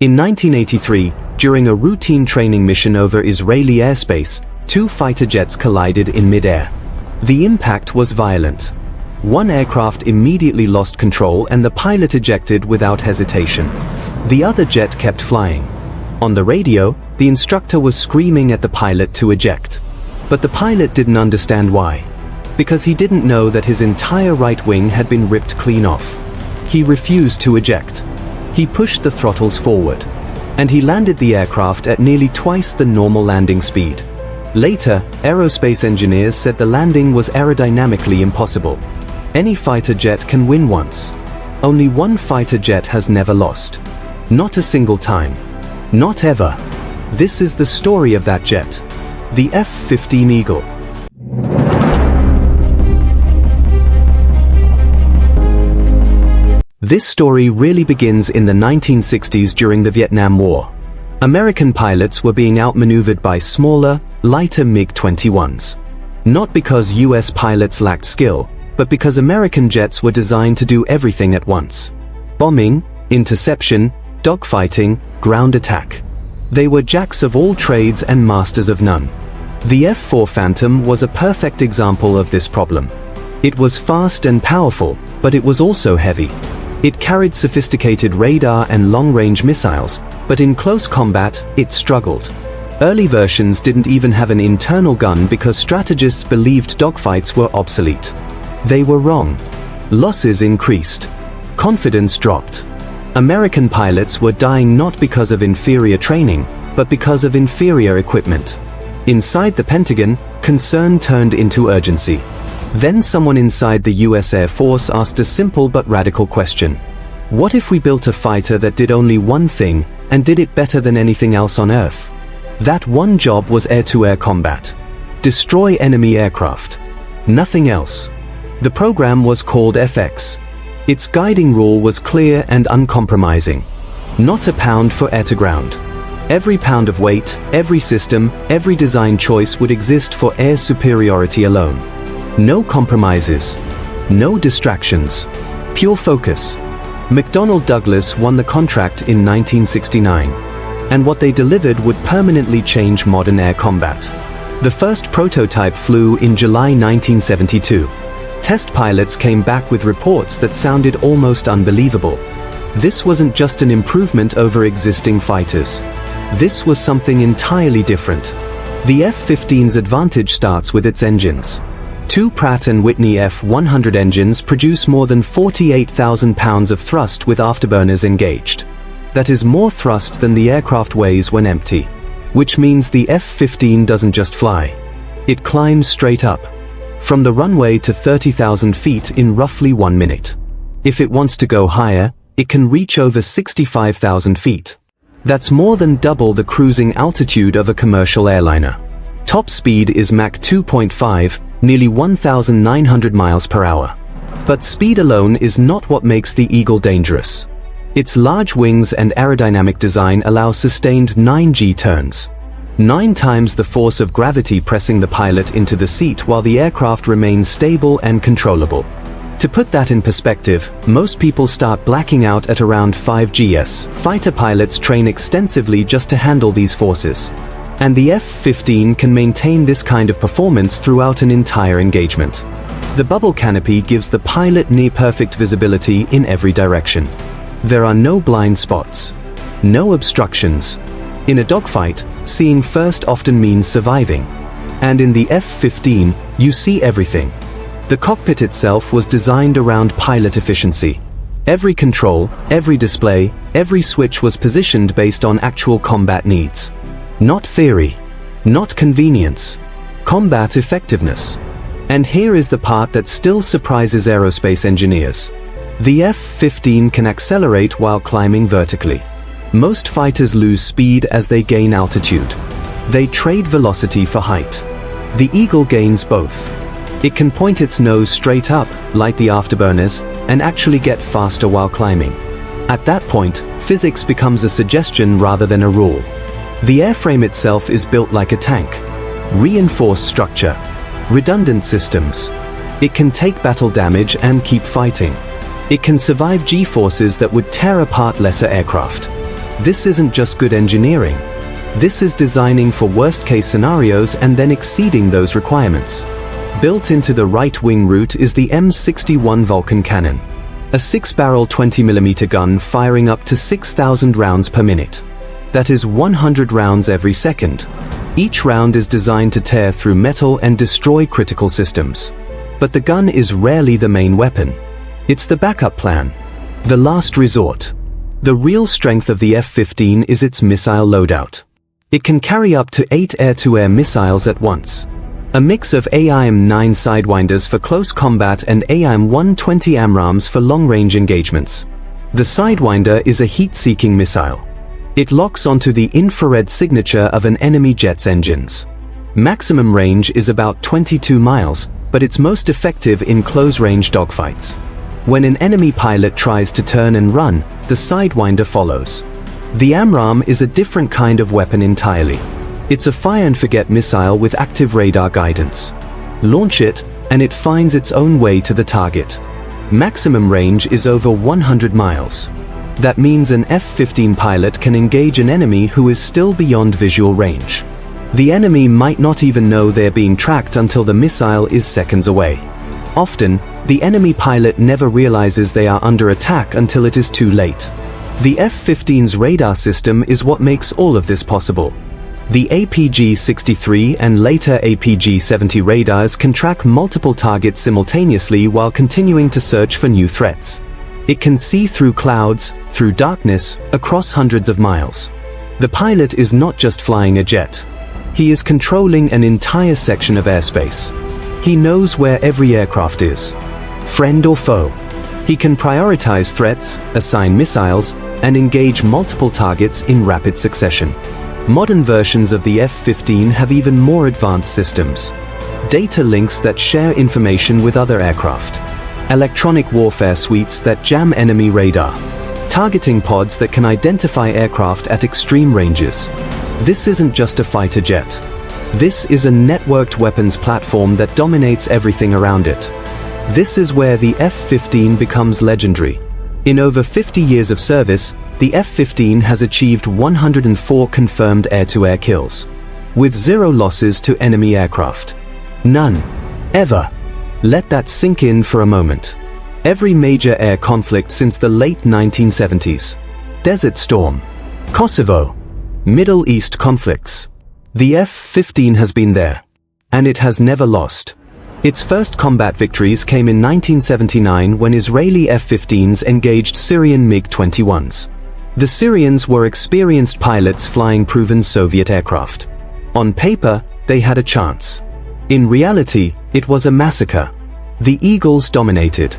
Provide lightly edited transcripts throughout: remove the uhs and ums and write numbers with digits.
In 1983, during a routine training mission over Israeli airspace, two fighter jets collided in mid-air. The impact was violent. One aircraft immediately lost control and the pilot ejected without hesitation. The other jet kept flying. On the radio, the instructor was screaming at the pilot to eject. But the pilot didn't understand why. Because he didn't know that his entire right wing had been ripped clean off. He refused to eject. He pushed the throttles forward. And he landed the aircraft at nearly twice the normal landing speed. Later, aerospace engineers said the landing was aerodynamically impossible. Any fighter jet can win once. Only one fighter jet has never lost. Not a single time. Not ever. This is the story of that jet. The F-15 Eagle. This story really begins in the 1960s during the Vietnam War. American pilots were being outmaneuvered by smaller, lighter MiG-21s. Not because US pilots lacked skill, but because American jets were designed to do everything at once. Bombing, interception, dogfighting, ground attack. They were jacks of all trades and masters of none. The F-4 Phantom was a perfect example of this problem. It was fast and powerful, but it was also heavy. It carried sophisticated radar and long-range missiles, but in close combat, it struggled. Early versions didn't even have an internal gun because strategists believed dogfights were obsolete. They were wrong. Losses increased. Confidence dropped. American pilots were dying not because of inferior training, but because of inferior equipment. Inside the Pentagon, concern turned into urgency. Then someone inside the US Air Force asked a simple but radical question. What if we built a fighter that did only one thing, and did it better than anything else on Earth? That one job was air-to-air combat. Destroy enemy aircraft. Nothing else. The program was called FX. Its guiding rule was clear and uncompromising. Not a pound for air-to-ground. Every pound of weight, every system, every design choice would exist for air superiority alone. No compromises. No distractions. Pure focus. McDonnell Douglas won the contract in 1969. And what they delivered would permanently change modern air combat. The first prototype flew in July 1972. Test pilots came back with reports that sounded almost unbelievable. This wasn't just an improvement over existing fighters. This was something entirely different. The F-15's advantage starts with its engines. Two Pratt and Whitney F-100 engines produce more than 48,000 pounds of thrust with afterburners engaged. That is more thrust than the aircraft weighs when empty. Which means the F-15 doesn't just fly. It climbs straight up. From the runway to 30,000 feet in roughly 1 minute. If it wants to go higher, it can reach over 65,000 feet. That's more than double the cruising altitude of a commercial airliner. Top speed is Mach 2.5, nearly 1,900 miles per hour. But speed alone is not what makes the Eagle dangerous. Its large wings and aerodynamic design allow sustained 9G turns. 9 times the force of gravity pressing the pilot into the seat while the aircraft remains stable and controllable. To put that in perspective, most people start blacking out at around 5 Gs. Fighter pilots train extensively just to handle these forces. And the F-15 can maintain this kind of performance throughout an entire engagement. The bubble canopy gives the pilot near-perfect visibility in every direction. There are no blind spots. No obstructions. In a dogfight, seeing first often means surviving. And in the F-15, you see everything. The cockpit itself was designed around pilot efficiency. Every control, every display, every switch was positioned based on actual combat needs. Not theory. Not convenience. Combat effectiveness. And here is the part that still surprises aerospace engineers. The F-15 can accelerate while climbing vertically. Most fighters lose speed as they gain altitude. They trade velocity for height. The Eagle gains both. It can point its nose straight up, like the afterburners, and actually get faster while climbing. At that point, physics becomes a suggestion rather than a rule. The airframe itself is built like a tank. Reinforced structure. Redundant systems. It can take battle damage and keep fighting. It can survive G-forces that would tear apart lesser aircraft. This isn't just good engineering. This is designing for worst-case scenarios and then exceeding those requirements. Built into the right wing root is the M61 Vulcan cannon, a 6-barrel 20mm gun firing up to 6,000 rounds per minute. That is 100 rounds every second. Each round is designed to tear through metal and destroy critical systems. But the gun is rarely the main weapon. It's the backup plan, the last resort. The real strength of the F-15 is its missile loadout. It can carry up to 8 air-to-air missiles at once. A mix of AIM-9 Sidewinders for close combat and AIM-120 AMRAAMs for long-range engagements. The Sidewinder is a heat-seeking missile. It locks onto the infrared signature of an enemy jet's engines. Maximum range is about 22 miles, but it's most effective in close-range dogfights. When an enemy pilot tries to turn and run, the Sidewinder follows. The AMRAAM is a different kind of weapon entirely. It's a fire-and-forget missile with active radar guidance. Launch it, and it finds its own way to the target. Maximum range is over 100 miles. That means an F-15 pilot can engage an enemy who is still beyond visual range. The enemy might not even know they're being tracked until the missile is seconds away. Often, the enemy pilot never realizes they are under attack until it is too late. The F-15's radar system is what makes all of this possible. The APG-63 and later APG-70 radars can track multiple targets simultaneously while continuing to search for new threats. It can see through clouds, through darkness, across hundreds of miles. The pilot is not just flying a jet. He is controlling an entire section of airspace. He knows where every aircraft is, friend or foe. He can prioritize threats, assign missiles, and engage multiple targets in rapid succession. Modern versions of the F-15 have even more advanced systems. Data links that share information with other aircraft. Electronic warfare suites that jam enemy radar. Targeting pods that can identify aircraft at extreme ranges. This isn't just a fighter jet. This is a networked weapons platform that dominates everything around it. This is where the F-15 becomes legendary. In over 50 years of service, the F-15 has achieved 104 confirmed air-to-air kills, with 0 losses to enemy aircraft. None. Ever. Let that sink in for a moment. Every major air conflict since the late 1970s. Desert Storm. Kosovo. Middle East conflicts. The F-15 has been there. And it has never lost. Its first combat victories came in 1979 when Israeli F-15s engaged Syrian MiG-21s. The Syrians were experienced pilots flying proven Soviet aircraft. On paper, they had a chance. In reality, it was a massacre. The Eagles dominated.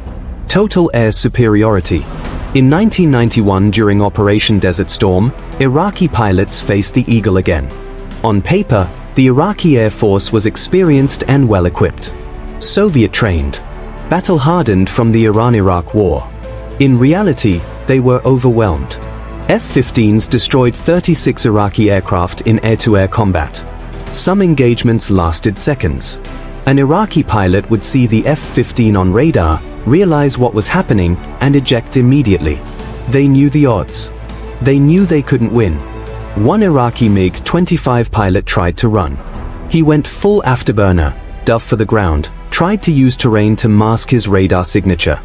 Total air superiority. In 1991, during Operation Desert Storm, Iraqi pilots faced the Eagle again. On paper, the Iraqi Air Force was experienced and well-equipped. Soviet-trained. Battle-hardened from the Iran-Iraq War. In reality, they were overwhelmed. F-15s destroyed 36 Iraqi aircraft in air-to-air combat. Some engagements lasted seconds. An Iraqi pilot would see the F-15 on radar, realize what was happening, and eject immediately. They knew the odds. They knew they couldn't win. One Iraqi MiG-25 pilot tried to run. He went full afterburner, dove for the ground, tried to use terrain to mask his radar signature.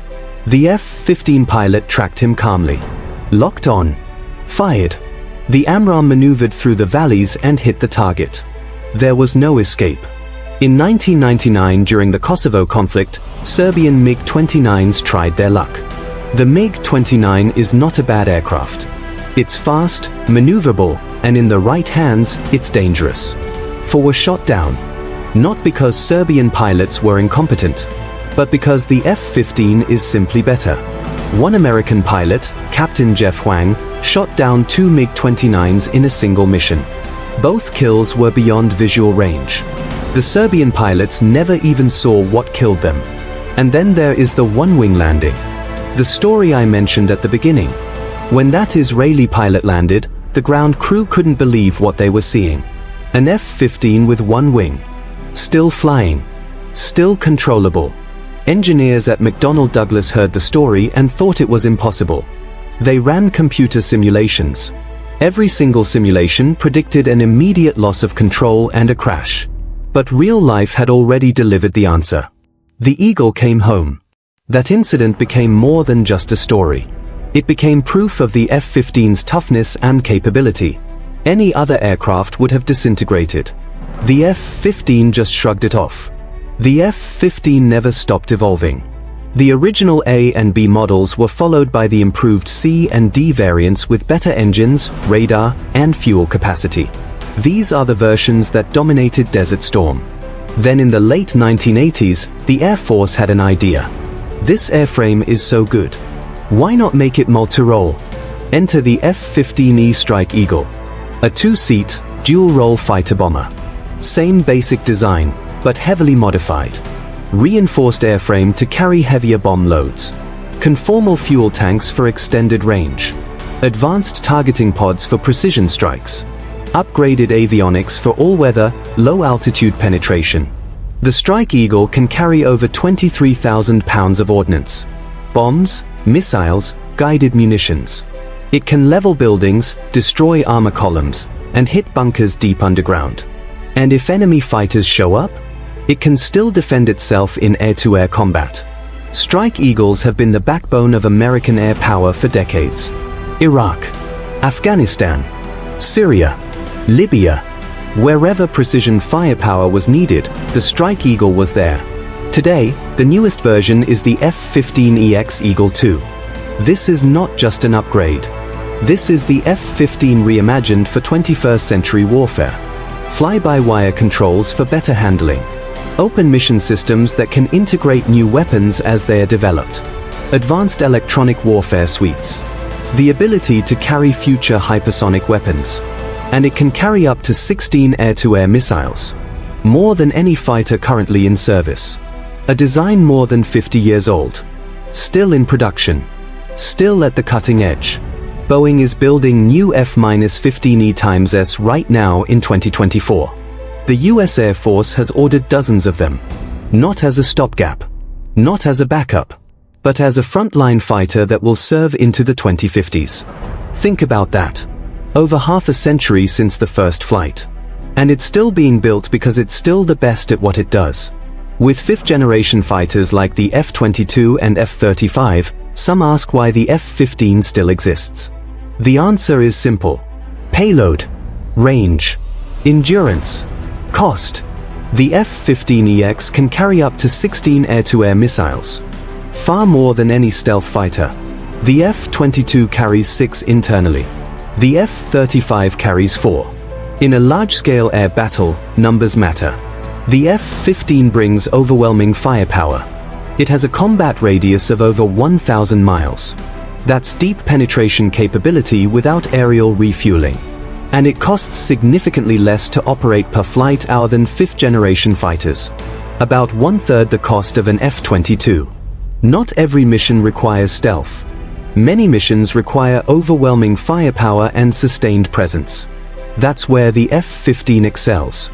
The F-15 pilot tracked him calmly. Locked on. Fired. The AMRAAM maneuvered through the valleys and hit the target. There was no escape. In 1999, during the Kosovo conflict, Serbian MiG-29s tried their luck. The MiG-29 is not a bad aircraft. It's fast, maneuverable, and in the right hands, it's dangerous. 4 were shot down. Not because Serbian pilots were incompetent, but because the F-15 is simply better. One American pilot, Captain Jeff Huang, shot down 2 MiG-29s in a single mission. Both kills were beyond visual range. The Serbian pilots never even saw what killed them. And then there is the one-wing landing. The story I mentioned at the beginning. When that Israeli pilot landed, the ground crew couldn't believe what they were seeing. An F-15 with one wing. Still flying. Still controllable. Engineers at McDonnell Douglas heard the story and thought it was impossible. They ran computer simulations. Every single simulation predicted an immediate loss of control and a crash. But real life had already delivered the answer. The Eagle came home. That incident became more than just a story. It became proof of the F-15's toughness and capability. Any other aircraft would have disintegrated. The F-15 just shrugged it off. The F-15 never stopped evolving. The original A and B models were followed by the improved C and D variants with better engines, radar, and fuel capacity. These are the versions that dominated Desert Storm. Then in the late 1980s, the Air Force had an idea. This airframe is so good. Why not make it multi-role? Enter the F-15E Strike Eagle. A two-seat, dual-role fighter bomber. Same basic design, but heavily modified. Reinforced airframe to carry heavier bomb loads. Conformal fuel tanks for extended range. Advanced targeting pods for precision strikes. Upgraded avionics for all-weather, low-altitude penetration. The Strike Eagle can carry over 23,000 pounds of ordnance. Bombs, missiles, guided munitions. It can level buildings, destroy armor columns, and hit bunkers deep underground. And if enemy fighters show up, it can still defend itself in air-to-air combat. Strike Eagles have been the backbone of American air power for decades. Iraq, Afghanistan, Syria, Libya. Wherever precision firepower was needed, the Strike Eagle was there. Today, the newest version is the F-15EX Eagle II. This is not just an upgrade. This is the F-15 reimagined for 21st century warfare. Fly-by-wire controls for better handling. Open mission systems that can integrate new weapons as they are developed. Advanced electronic warfare suites. The ability to carry future hypersonic weapons. And it can carry up to 16 air-to-air missiles. More than any fighter currently in service. A design more than 50 years old. Still in production. Still at the cutting edge. Boeing is building new F-15E/S right now in 2024. The US Air Force has ordered dozens of them. Not as a stopgap. Not as a backup. But as a frontline fighter that will serve into the 2050s. Think about that. Over half a century since the first flight. And it's still being built because it's still the best at what it does. With fifth-generation fighters like the F-22 and F-35, some ask why the F-15 still exists. The answer is simple. Payload. Range. Endurance. Cost. The F-15EX can carry up to 16 air-to-air missiles. Far more than any stealth fighter. The F-22 carries 6 internally. The F-35 carries 4. In a large-scale air battle, numbers matter. The F-15 brings overwhelming firepower. It has a combat radius of over 1,000 miles. That's deep penetration capability without aerial refueling. And it costs significantly less to operate per flight hour than fifth-generation fighters. About 1/3 the cost of an F-22. Not every mission requires stealth. Many missions require overwhelming firepower and sustained presence. That's where the F-15 excels.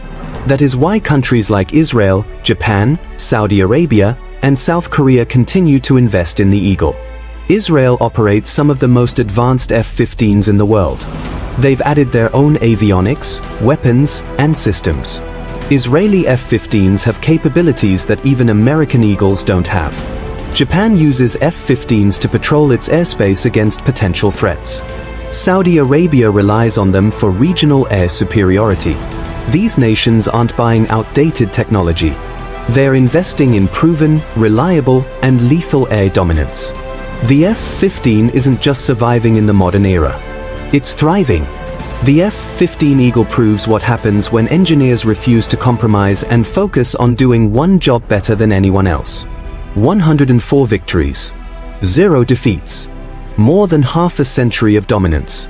That is why countries like Israel, Japan, Saudi Arabia, and South Korea continue to invest in the Eagle. Israel operates some of the most advanced F-15s in the world. They've added their own avionics, weapons, and systems. Israeli F-15s have capabilities that even American Eagles don't have. Japan uses F-15s to patrol its airspace against potential threats. Saudi Arabia relies on them for regional air superiority. These nations aren't buying outdated technology. They're investing in proven, reliable, and lethal air dominance. The F-15 isn't just surviving in the modern era. It's thriving. The F-15 Eagle proves what happens when engineers refuse to compromise and focus on doing one job better than anyone else. 104 victories. 0 defeats. More than half a century of dominance.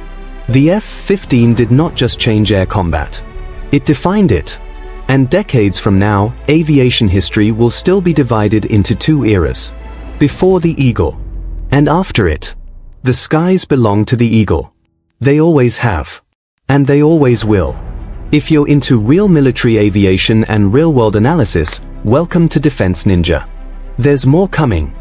The F-15 did not just change air combat. It defined it. And decades from now, aviation history will still be divided into 2 eras. Before the Eagle. And after it. The skies belong to the Eagle. They always have. And they always will. If you're into real military aviation and real-world analysis, welcome to Defense Ninja. There's more coming.